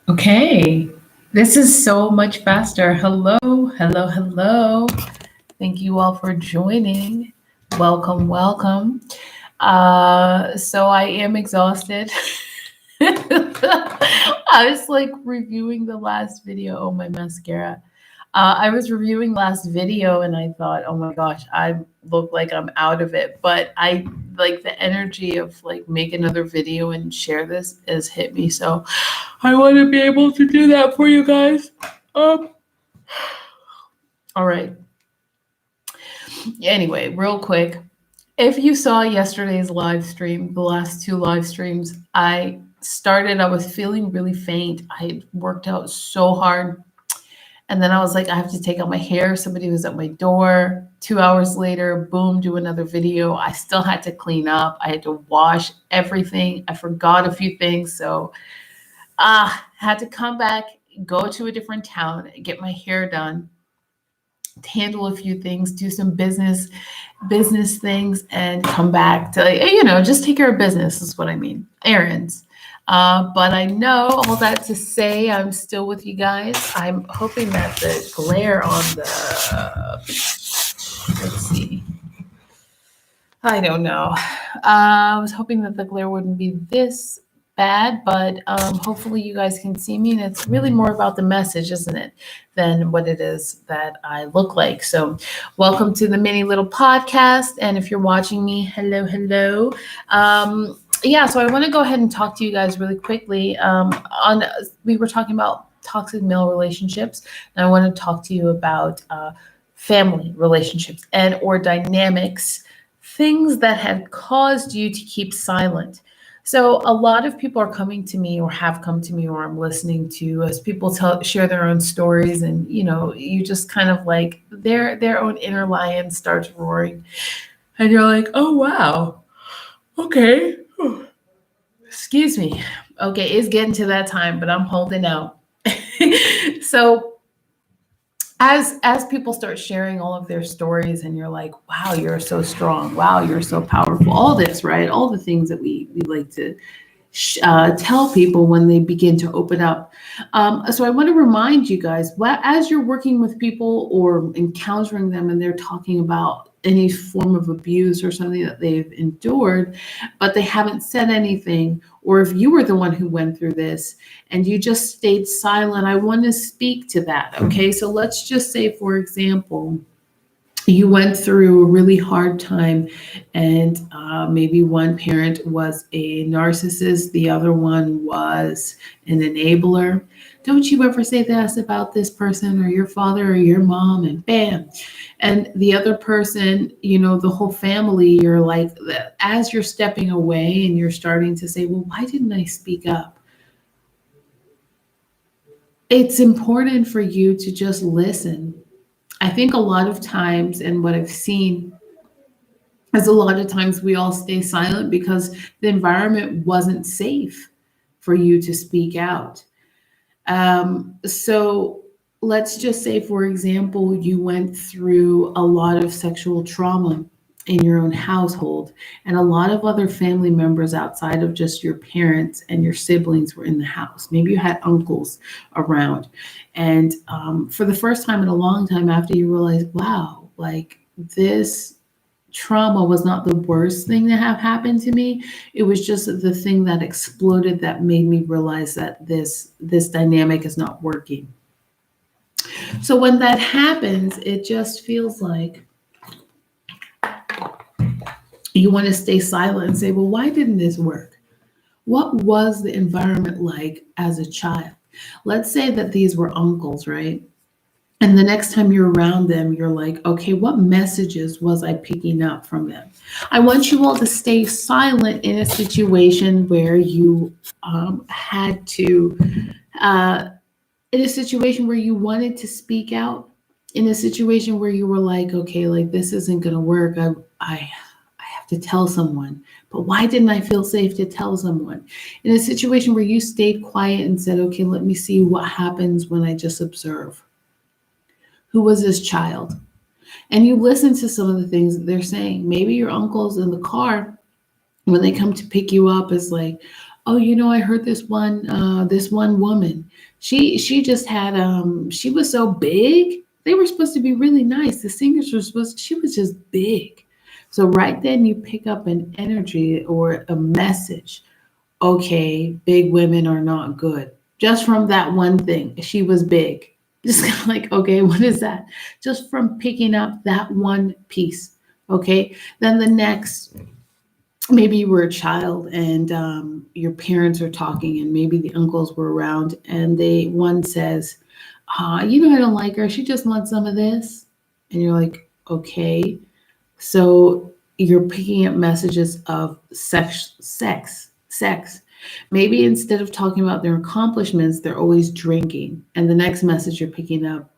Okay, this is so much faster. Hello, hello, hello. Thank you all for joining. Welcome, welcome. So I am exhausted. I was like reviewing the last video. Oh, my mascara. I was reviewing last video and I thought, oh my gosh, I look like I'm out of it. But I like the energy of like make another video and share this has hit me. So I want to be able to do that for you guys. Um, all right. Anyway, real quick, if you saw yesterday's live stream, the last two live streams, I was feeling really faint. I had worked out so hard. And then I was like, I have to take out my hair. Somebody was at my door. 2 hours later, boom, do another video. I still had to clean up. I had to wash everything. I forgot a few things. So had to come back, go to a different town, get my hair done, handle a few things, do some business things, and come back to just take care of business is what I mean, errands. But I know all that to say I'm still with you guys. I'm hoping that the glare on the let's see. I don't know. I was hoping that the glare wouldn't be this bad, but hopefully you guys can see me. And it's really more about the message, isn't it, than what it is that I look like. So, welcome to the mini little podcast. And if you're watching me, hello, hello. So I want to go ahead and talk to you guys really quickly. We were talking about toxic male relationships, and I want to talk to you about family relationships and or dynamics, things that had caused you to keep silent. So a lot of people are coming to me or have come to me or I'm listening to as people share their own stories, and you just kind of like their own inner lion starts roaring and you're like, oh wow, okay. Excuse me. Okay, it's getting to that time, but I'm holding out. So as people start sharing all of their stories and you're like, wow, you're so strong, wow, you're so powerful, all this, right, all the things that we like to tell people when they begin to open up. So I want to remind you guys, as you're working with people or encountering them and they're talking about any form of abuse or something that they've endured, but they haven't said anything, or if you were the one who went through this and you just stayed silent, I want to speak to that. Okay, so let's just say, for example, you went through a really hard time and maybe one parent was a narcissist, the other one was an enabler. Don't you ever say that's about this person or your father or your mom, and bam. And the other person, the whole family, you're like, as you're stepping away and you're starting to say, well, why didn't I speak up? It's important for you to just listen. I think a lot of times, and what I've seen is a lot of times we all stay silent because the environment wasn't safe for you to speak out. So let's just say, for example, you went through a lot of sexual trauma in your own household, and a lot of other family members outside of just your parents and your siblings were in the house. Maybe you had uncles around. And for the first time in a long time, after you realize, wow, like this trauma was not the worst thing that have happened to me. It was just the thing that exploded that made me realize that this dynamic is not working. So when that happens, it just feels like you want to stay silent and say, well, why didn't this work? What was the environment like as a child? Let's say that these were uncles, right? And the next time you're around them, you're like, okay, what messages was I picking up from them? I want you all to stay silent in a situation where you had to, in a situation where you wanted to speak out, in a situation where you were like, okay, like this isn't going to work. I have to tell someone. But why didn't I feel safe to tell someone? In a situation where you stayed quiet and said, okay, let me see what happens when I just observe. Who was this child? And you listen to some of the things that they're saying. Maybe your uncle's in the car when they come to pick you up is like, Oh, I heard this one woman. She just had she was so big. They were supposed to be really nice. The singers were supposed she was just big. So right then you pick up an energy or a message. Okay, big women are not good. Just from that one thing. She was big. Just kind of like, okay, what is that? Just from picking up that one piece. Okay. Then the next, maybe you were a child and your parents are talking and maybe the uncles were around and one says, I don't like her, she just wants some of this. And you're like, okay. So you're picking up messages of sex. Maybe instead of talking about their accomplishments, they're always drinking, and the next message you're picking up,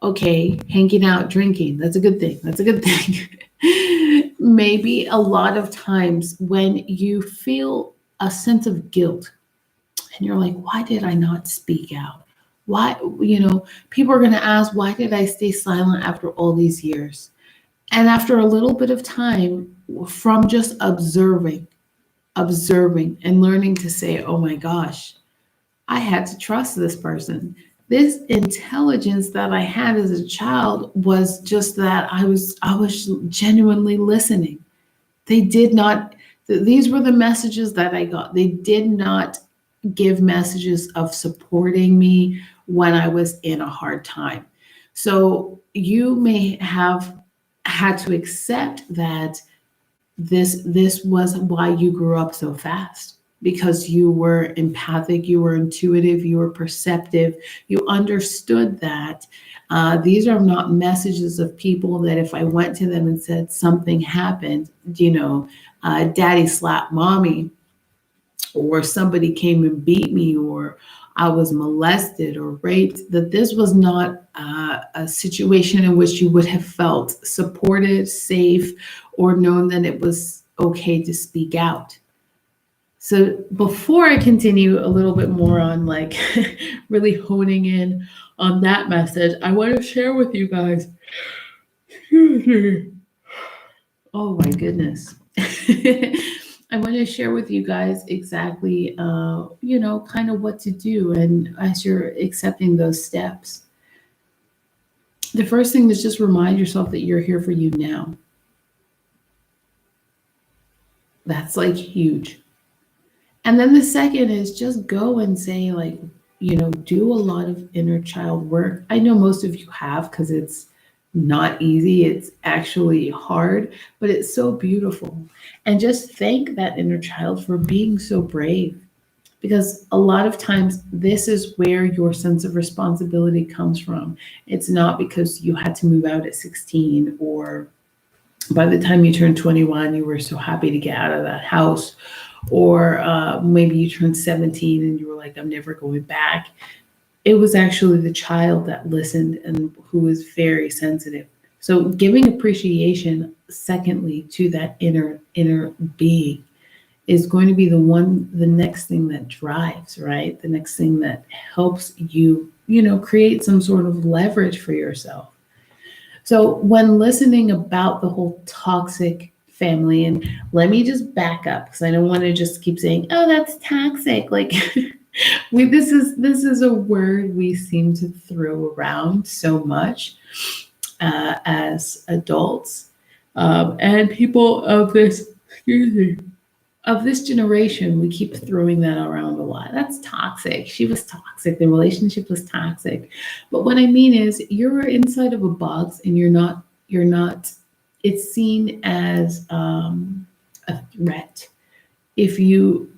okay, hanging out, drinking. That's a good thing. That's a good thing. Maybe a lot of times when you feel a sense of guilt and you're like, why did I not speak out? Why, people are going to ask, why did I stay silent after all these years? And after a little bit of time from just observing and learning to say, oh my gosh, I had to trust this person. This intelligence that I had as a child was just that I was genuinely listening. They did not these were the messages that I got. They did not give messages of supporting me when I was in a hard time. So you may have had to accept that this was why you grew up so fast, because you were empathic, you were intuitive, you were perceptive, you understood that these are not messages of people that if I went to them and said something happened, daddy slapped mommy, or somebody came and beat me, or I was molested or raped, that this was not a situation in which you would have felt supported, safe, or known that it was okay to speak out. So before I continue a little bit more on like really honing in on that message, I want to share with you guys. Oh my goodness. I want to share with you guys exactly, kind of what to do. And as you're accepting those steps, the first thing is just remind yourself that you're here for you now. That's like huge. And then the second is just go and say, like, do a lot of inner child work. I know most of you have, because it's not easy. It's actually hard, but it's so beautiful. And just thank that inner child for being so brave. Because a lot of times, this is where your sense of responsibility comes from. It's not because you had to move out at 16, or by the time you turned 21, you were so happy to get out of that house, or maybe you turned 17 and you were like, I'm never going back. It was actually the child that listened and who was very sensitive. So giving appreciation, secondly, to that inner being is going to be the next thing that drives, right? The next thing that helps you, create some sort of leverage for yourself. So when listening about the whole toxic family, and let me just back up because I don't want to just keep saying, "Oh, that's toxic." Like this is a word we seem to throw around so much as adults, and people of this, excuse me, of this generation, we keep throwing that around a lot. That's toxic. She was toxic. The relationship was toxic. But what I mean is you're inside of a box and you're not, it's seen as a threat if you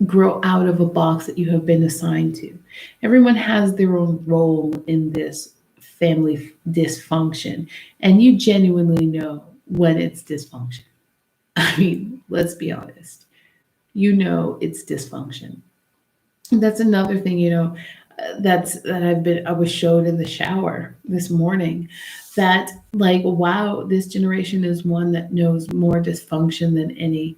grow out of a box that you have been assigned to. Everyone has their own role in this family dysfunction, and you genuinely know when it's dysfunction. I mean, let's be honest, it's dysfunction. That's another thing, I was showed in the shower this morning, that like, wow, this generation is one that knows more dysfunction than any.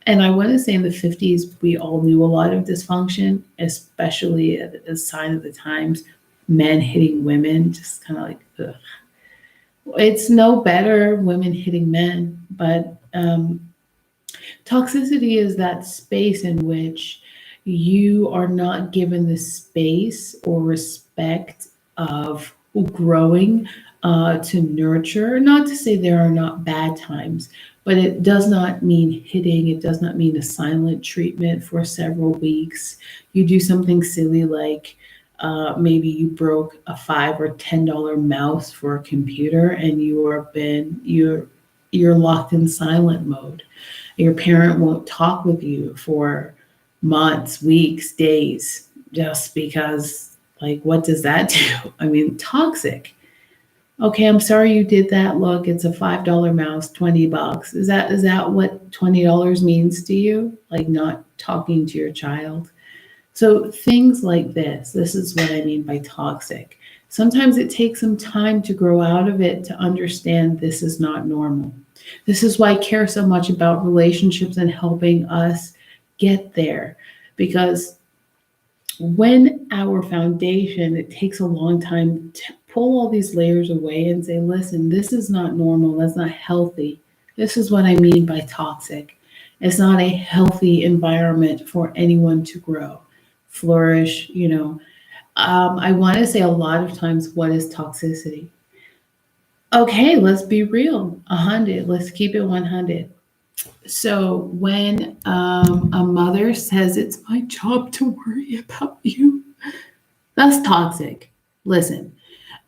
And I want to say in the 50s, we all knew a lot of dysfunction, especially a sign of the times, men hitting women, just kind of like, ugh. It's no better women hitting men, but Toxicity is that space in which you are not given the space or respect of growing, to nurture. Not to say there are not bad times, but it does not mean hitting. It does not mean a silent treatment for several weeks. You do something silly like maybe you broke a $5 or $10 mouse for a computer, and you're locked in silent mode. Your parent won't talk with you for months, weeks, days, just because, like, what does that do? I mean, toxic. Okay, I'm sorry you did that. Look, it's a $5 mouse, $20. Is that what $20 means to you? Like not talking to your child? So things like this is what I mean by toxic. Sometimes it takes some time to grow out of it to understand this is not normal. This is why I care so much about relationships and helping us get there. Because when our foundation, it takes a long time to pull all these layers away and say, listen, this is not normal. That's not healthy. This is what I mean by toxic. It's not a healthy environment for anyone to grow, flourish. I want to say a lot of times, what is toxicity? Okay, let's be real. 100. Let's keep it 100. So when a mother says it's my job to worry about you, that's toxic. Listen,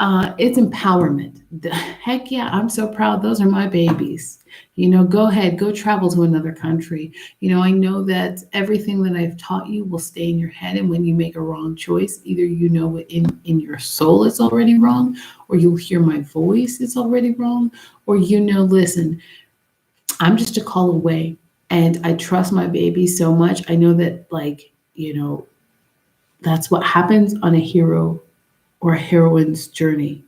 it's empowerment. Heck yeah, I'm so proud. Those are my babies. Go ahead, go travel to another country. I know that everything that I've taught you will stay in your head. And when you make a wrong choice, either in your soul it's already wrong, or you'll hear my voice, it's already wrong, or listen, I'm just a call away. And I trust my baby so much. I know that, that's what happens on a hero or a heroine's journey.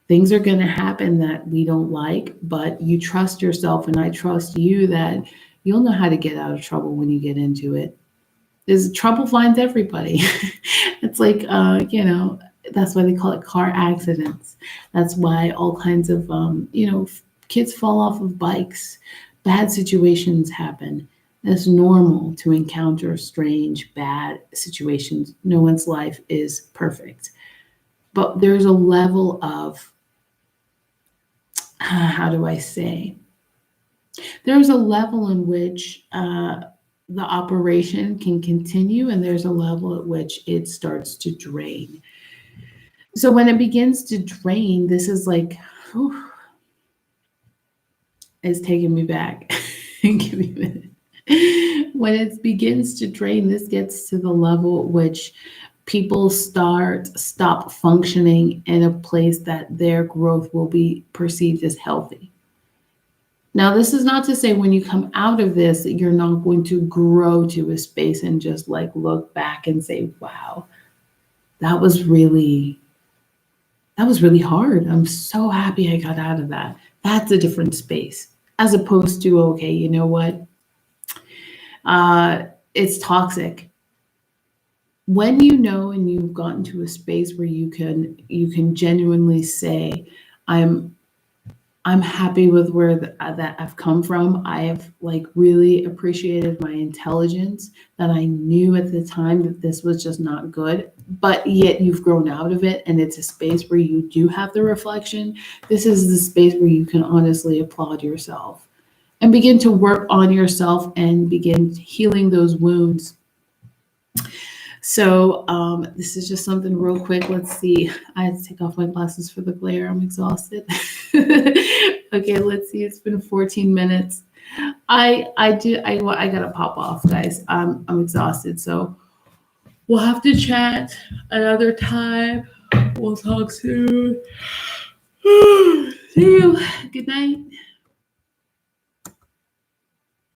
Things are going to happen that we don't like, but you trust yourself, and I trust you that you'll know how to get out of trouble when you get into it. There's trouble finds everybody. It's like, that's why they call it car accidents. That's why all kinds of, kids fall off of bikes. Bad situations happen. It's normal to encounter strange, bad situations. No one's life is perfect. But there's a level of, how do I say? There's a level in which the operation can continue, and there's a level at which it starts to drain. So when it begins to drain, this is like, whew, it's taking me back. Give me a minute. When it begins to drain, this gets to the level at which people stop functioning in a place that their growth will be perceived as healthy. Now, this is not to say when you come out of this that you're not going to grow to a space and just like look back and say, wow, that was really hard. I'm so happy I got out of that. That's a different space, as opposed to, okay, you know what? It's toxic. When you know and you've gotten to a space where you can genuinely say, I'm happy with where that I've come from. I have like really appreciated my intelligence, that I knew at the time that this was just not good, but yet you've grown out of it, and it's a space where you do have the reflection. This is the space where you can honestly applaud yourself and begin to work on yourself and begin healing those wounds. So this is just something real quick. Let's see. I had to take off my glasses for the glare. I'm exhausted. Okay, let's see. It's been 14 minutes. I gotta pop off, guys. I'm exhausted. So we'll have to chat another time. We'll talk soon. See you. Good night.